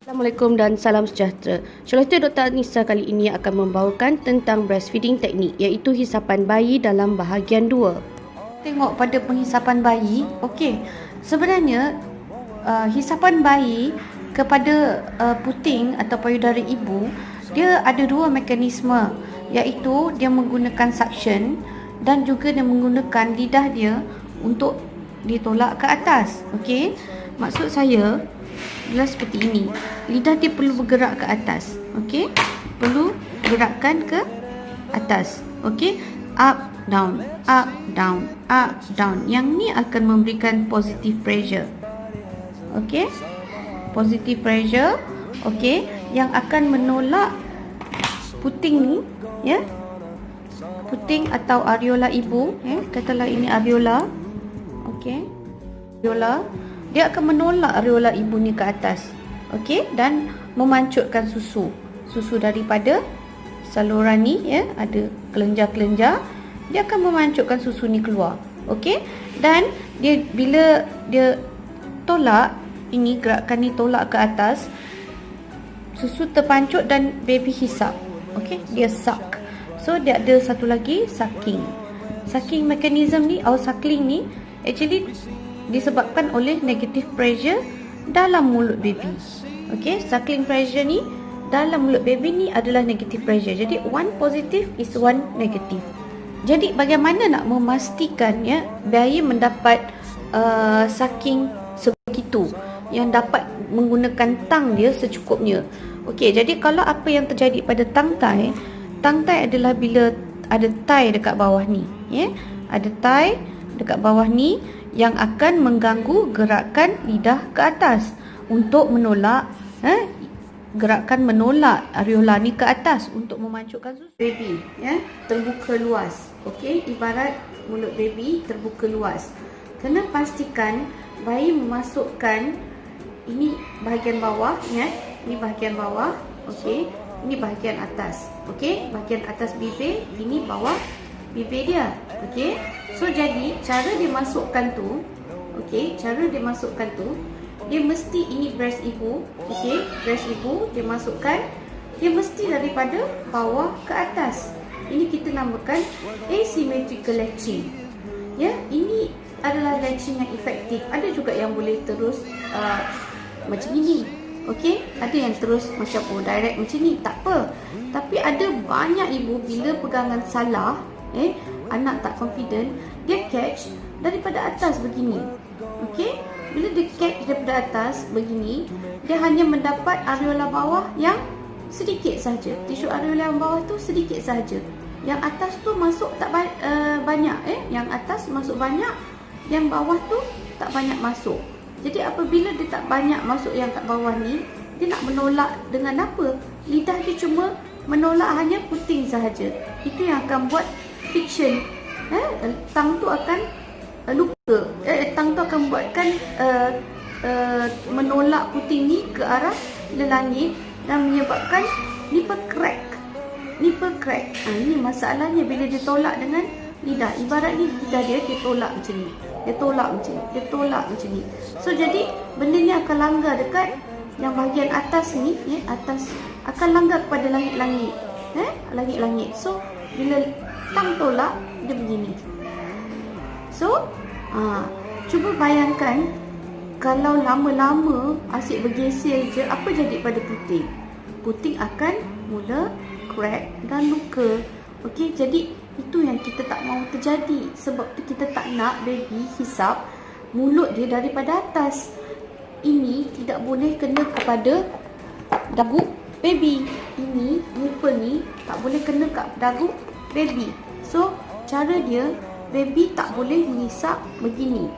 Assalamualaikum dan salam sejahtera. Insyaallah Dr. Anissa kali ini akan membawakan tentang breastfeeding teknik, iaitu hisapan bayi dalam bahagian 2. Tengok pada penghisapan bayi. Okey, sebenarnya hisapan bayi kepada puting atau payudara ibu, dia ada dua mekanisme, iaitu dia menggunakan suction dan juga dia menggunakan lidah dia untuk ditolak ke atas. Okey, maksud saya adalah seperti ini. Lidah dia perlu bergerak ke atas. Okey, perlu gerakkan ke atas. Okey, up down, up down, up down. Yang ni akan memberikan positive pressure. Okey, positive pressure. Okey, yang akan menolak puting ni, ya, puting atau areola ibu, ya, katalah ini areola. Okey, areola, dia akan menolak areola ibu ni ke atas. Okey, dan memancutkan susu daripada saluran ni, ya, ada kelenjar-kelenjar, dia akan memancutkan susu ni keluar. Okey, dan dia bila dia tolak ini, gerakan ni tolak ke atas, susu terpancut dan baby hisap. Okey, dia suck. So dia ada satu lagi, sucking mechanism ni atau suckling ni actually disebabkan oleh negative pressure dalam mulut baby. Okey, suckling pressure ni dalam mulut baby ni adalah negative pressure. Jadi one positive is one negative. Jadi bagaimana nak memastikan, ya, bayi mendapat sucking sebegitu yang dapat menggunakan tang dia secukupnya. Okey, jadi kalau apa yang terjadi pada tangtai adalah bila ada thigh dekat bawah ni, ya. Ada thigh dekat bawah ni yang akan mengganggu gerakan lidah ke atas untuk menolak, gerakan menolak areola ni ke atas untuk memancutkan susu. Baby, ya, terbuka luas. Okey, ibarat mulut baby terbuka luas. Kena pastikan bayi memasukkan ini bahagian bawah, ya. Ini bahagian bawah, okey. Ini bahagian atas. Okey, bahagian atas bibir, ini bawah bibir dia. Okey. So jadi cara dia masukkan tu, okey, dia mesti ini breast ibu, okey, breast ibu dia masukkan, dia mesti daripada bawah ke atas. Ini kita namakan asymmetrical latching. Ya, ini adalah latching yang efektif. Ada juga yang boleh terus macam ini. Okey, ada yang terus macam direct macam ni, tak apa. Tapi ada banyak ibu bila pegangan salah, anak tak confident, dia catch daripada atas begini. Okey, bila dia catch daripada atas begini, dia hanya mendapat areola bawah yang sedikit saja. Tisu areola yang bawah tu sedikit saja. Yang atas tu masuk tak banyak, yang atas masuk banyak, yang bawah tu tak banyak masuk. Jadi apabila dia tak banyak masuk yang kat bawah ni, dia nak menolak dengan apa? Lidah dia cuma menolak hanya puting sahaja. Itu yang akan buat friction. Tang tu akan luka. Tang tu akan buatkan menolak puting ni ke arah langit dan menyebabkan nipple crack. Ini masalahnya bila dia tolak dengan lidah. Ibarat ni lidah dia tolak macam ni. Dia tolak macam ni. So jadi benda ni akan langgar dekat yang bahagian atas ni, atas akan langgar kepada langit-langit. Langit-langit. So bila tang tolak dia begini. So cuba bayangkan kalau lama-lama asyik bergeser je, apa jadi pada puting? Puting akan mula crack dan luka. Okey, jadi itu yang kita tak mahu terjadi. Sebab tu kita tak nak baby hisap mulut dia daripada atas. Ini tidak boleh kena kepada dagu baby. Ini nipple ni tak boleh kena kat dagu baby. So cara dia, baby tak boleh menghisap begini.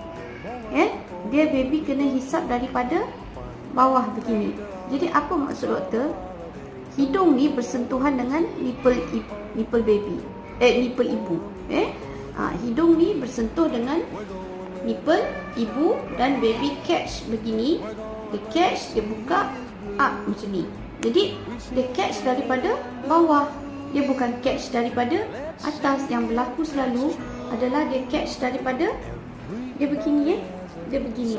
Dia baby kena hisap daripada bawah begini. Jadi apa maksud doktor? Hidung ni bersentuhan dengan nipple baby. Nipple ibu. Hidung ni bersentuh dengan nipple ibu dan baby catch begini. Dia catch, dia buka up macam ni. Jadi dia catch daripada bawah. Dia bukan catch daripada atas. Yang berlaku selalu adalah dia catch daripada, dia begini, dia begini.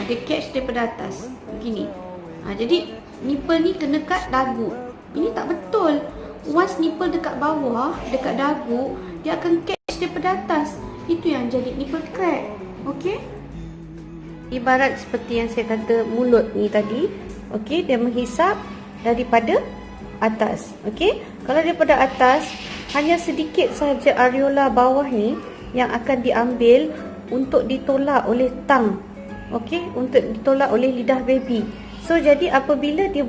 Dia catch daripada atas begini. Jadi nipple ni kena kat dagu. Ini tak betul. Once nipple dekat bawah, dekat dagu, dia akan catch daripada atas. Itu yang jadi nipple crack. Okey? Ibarat seperti yang saya kata mulut ni tadi. Okey, dia menghisap daripada atas. Okey? Kalau daripada atas, hanya sedikit sahaja areola bawah ni yang akan diambil untuk ditolak oleh tang. Okey, untuk ditolak oleh lidah baby. So jadi apabila dia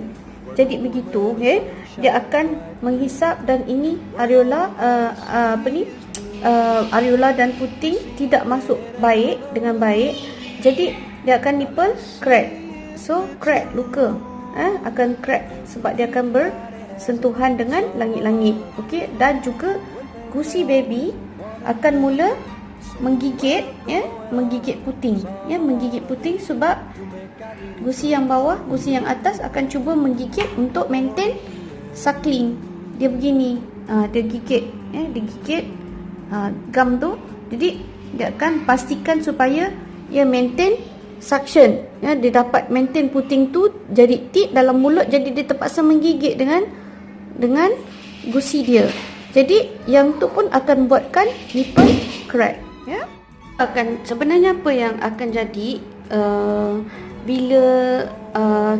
jadi begitu, dia akan menghisap dan ini areola areola dan puting tidak masuk baik dengan baik. Jadi dia akan nipple crack. So crack, luka, akan crack sebab dia akan bersentuhan dengan langit-langit. Okey, dan juga gusi baby akan mula menggigit, menggigit puting, menggigit puting sebab gusi yang bawah, gusi yang atas akan cuba menggigit untuk maintain suckling. Dia begini, dia gigit, dia gigit gum tu. Jadi dia akan pastikan supaya dia maintain suction, dia dapat maintain puting tu jadi tit dalam mulut, jadi dia terpaksa menggigit dengan gusi dia. Jadi yang tu pun akan buatkan nipple crack. Sebenarnya apa yang akan jadi bila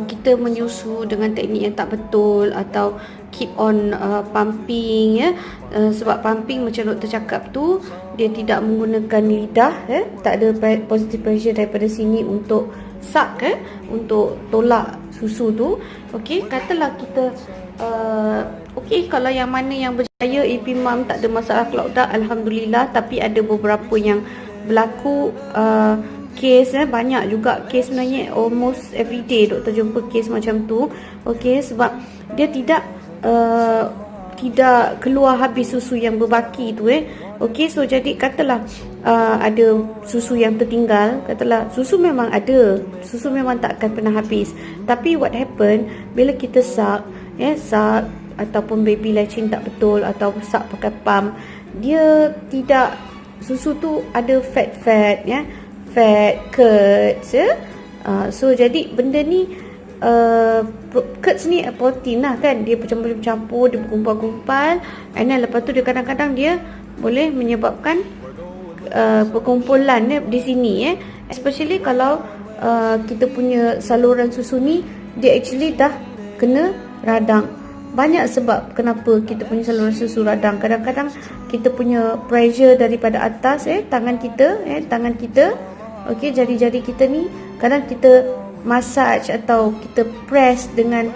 kita menyusu dengan teknik yang tak betul atau keep on pumping, sebab pumping macam doktor cakap tu, dia tidak menggunakan lidah, tak ada positive pressure daripada sini untuk suck, untuk tolak susu tu. Okey, katalah kita okey, kalau yang mana yang berjaya AP Mum tak ada masalah clog duct, alhamdulillah. Tapi ada beberapa yang berlaku case, banyak juga case sebenarnya, almost every day doktor jumpa case macam tu. Okey, sebab dia tidak keluar habis susu yang berbaki tu. Okey, so jadi katalah ada susu yang tertinggal, katalah susu memang ada, susu memang tak akan pernah habis. Tapi what happen bila kita suck, suck ataupun baby latching tak betul atau suck pakai pump, dia tidak, susu tu ada fat, curds, so jadi benda ni curds ni protein lah kan, dia bercampur-campur, dia bergumpal-gumpal, and then lepas tu dia kadang-kadang dia boleh menyebabkan perkumpulan di sini, especially kalau kita punya saluran susu ni dia actually dah kena radang. Banyak sebab kenapa kita punya saluran susu radang. Kadang-kadang kita punya pressure daripada atas, tangan kita, okey, jari-jari kita ni kadang kita massage atau kita press dengan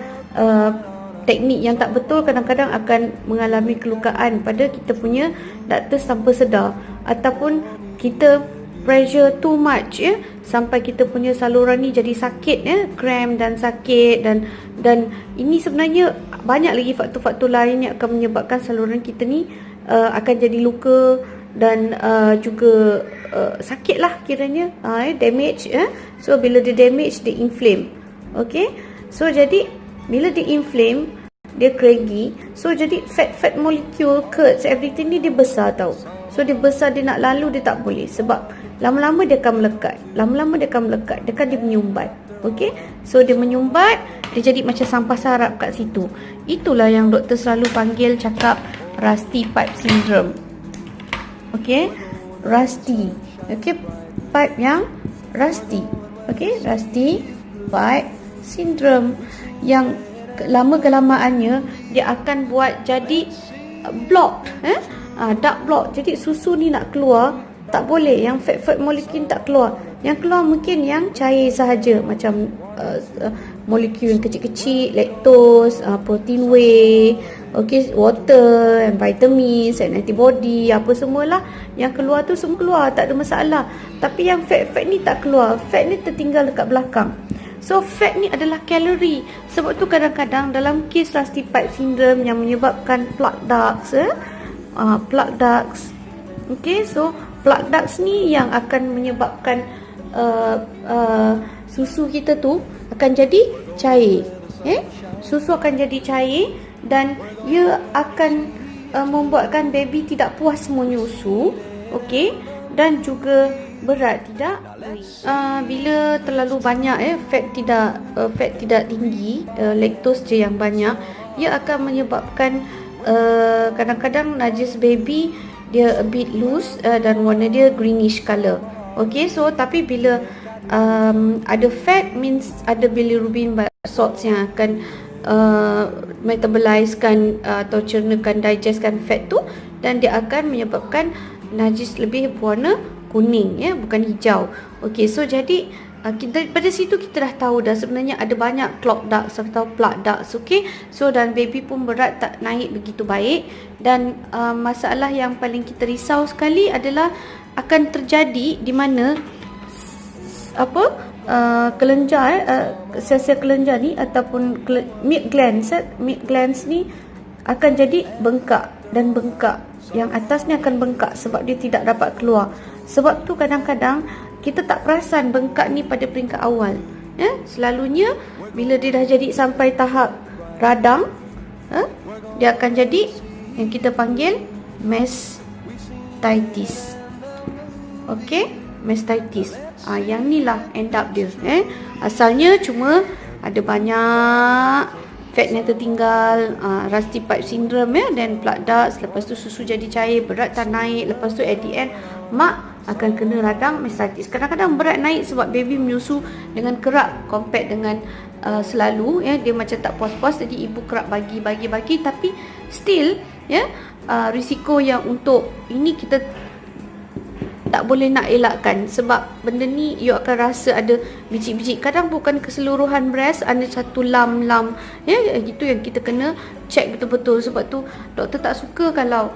teknik yang tak betul, kadang-kadang akan mengalami kelukaan pada kita punya ductus tanpa sedar, ataupun kita pressure too much, sampai kita punya saluran ni jadi sakit, cramp dan sakit, dan ini sebenarnya banyak lagi faktor-faktor lain yang akan menyebabkan saluran kita ni akan jadi luka dan juga sakit lah kiranya, damage. So bila dia damage, dia inflame. Okay, so jadi bila dia inflame, dia craggy, so jadi fat molecule, curds, everything ni dia besar tau. So dia besar, dia nak lalu dia tak boleh, sebab lama-lama dia akan melekat, dia akan menyumbat. Okay, so dia menyumbat, dia jadi macam sampah sarap kat situ. Itulah yang doktor selalu panggil, cakap rusty pipe syndrome. Okay, rusty, okay, pipe yang rusty. Okay, rusty pipe syndrome yang lama-kelamaannya dia akan buat jadi block, duct block. Jadi susu ni nak keluar tak boleh, yang fat molekul tak keluar. Yang keluar mungkin yang cair sahaja, macam molekul yang kecil-kecil, lactose, protein whey, okay, water, and vitamins, and antibody, apa semualah yang keluar tu semua keluar, tak ada masalah. Tapi yang fat ni tak keluar, fat ni tertinggal dekat belakang. So fat ni adalah kalori. Sebab tu kadang-kadang dalam kes rusty pipe syndrome yang menyebabkan plug ducts, okay, so plug ducts ni yang akan menyebabkan susu kita tu akan jadi cair, susu akan jadi cair, dan ia akan membuatkan baby tidak puas menyusu, okey, dan juga berat tidak? Bila terlalu banyak fat tidak tinggi, laktos je yang banyak, ia akan menyebabkan kadang-kadang najis baby dia a bit loose dan warna dia greenish color. Okay, so tapi bila ada fat means ada bilirubin salts yang akan metabolizekan atau cernakan, digestkan fat tu, dan dia akan menyebabkan najis lebih berwarna kuning, bukan hijau. Okey, so jadi kita pada situ kita dah tahu dah sebenarnya ada banyak clot ducts atau plug ducts. Okey, so dan baby pun berat tak naik begitu baik, dan masalah yang paling kita risau sekali adalah akan terjadi di mana kelenjar, sel-sel kelenjar ni ataupun milk glands ni akan jadi bengkak, dan bengkak yang atas ni akan bengkak sebab dia tidak dapat keluar. Sebab tu kadang-kadang kita tak perasan bengkak ni pada peringkat awal. Selalunya bila dia dah jadi sampai tahap radang, dia akan jadi yang kita panggil mastitis. Okey, mastitis. Yang ni lah end up dia. Asalnya cuma ada banyak fat yang tertinggal, rusty pipe syndrome dan plug ducts, lepas tu susu jadi cair, berat tak naik, lepas tu at the end mak akan kena radang mastitis. Kadang-kadang berat naik sebab baby menyusu dengan kerap compare dengan selalu, dia macam tak puas-puas, jadi ibu kerap bagi, tapi still risiko yang untuk ini kita tak boleh nak elakkan, sebab benda ni you akan rasa ada biji-biji. Kadang bukan keseluruhan breast, ada satu lam-lam, gitu yang kita kena check betul-betul. Sebab tu doktor tak suka kalau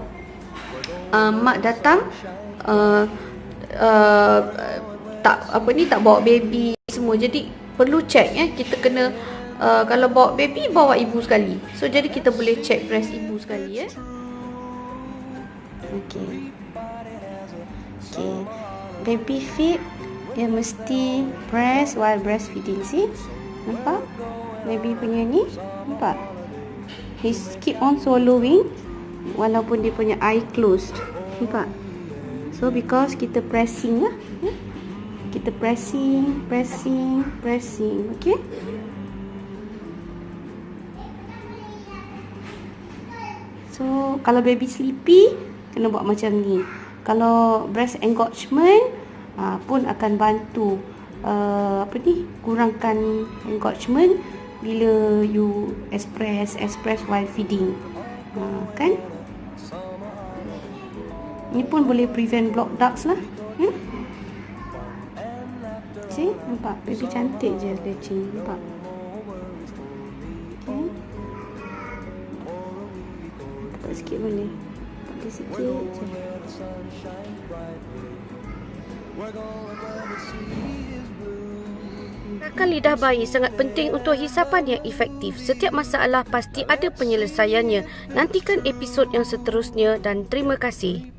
mak datang tak bawa baby semua. Jadi perlu check, kita kena kalau bawa baby, bawa ibu sekali. So jadi kita boleh check breast ibu sekali. Okey. Baby feed dia mesti breast while breastfeeding. See, nampak baby punya ni, nampak he keep on swallowing walaupun dia punya eye closed, nampak. So because kita pressing lah, kita pressing. Okay, so kalau baby sleepy kena buat macam ni. Kalau breast engorgement pun akan bantu kurangkan engorgement bila you express while feeding, kan. Ini pun boleh prevent block ducts lah. See, nampak baby cantik je latching, nampak. Okay, tepat sikit boleh, tepat sikit je. Gerakan lidah bayi sangat penting untuk hisapan yang efektif. Setiap masalah pasti ada penyelesaiannya. Nantikan episod yang seterusnya dan terima kasih.